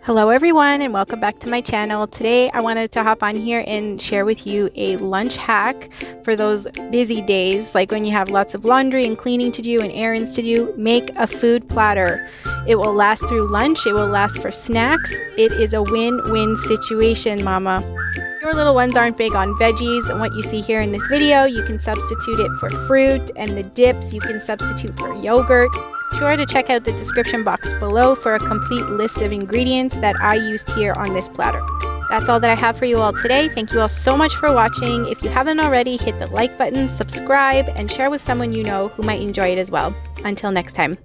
Hello everyone and welcome back to my channel. Today I wanted to hop on here and share with you a lunch hack for those busy days, like when you have lots of laundry and cleaning to do and errands to do. Make a food platter. It will last through lunch, it will last for snacks. It is a win-win situation, mama. Your little ones aren't big on veggies, and what you see here in this video, you can substitute it for fruit, and the dips you can substitute for yogurt. Sure to check out the description box below for a complete list of ingredients that I used here on this platter. That's all that I have for you all today. Thank you all so much for watching. If you haven't already, hit the like button, subscribe, and share with someone you know who might enjoy it as well. Until next time.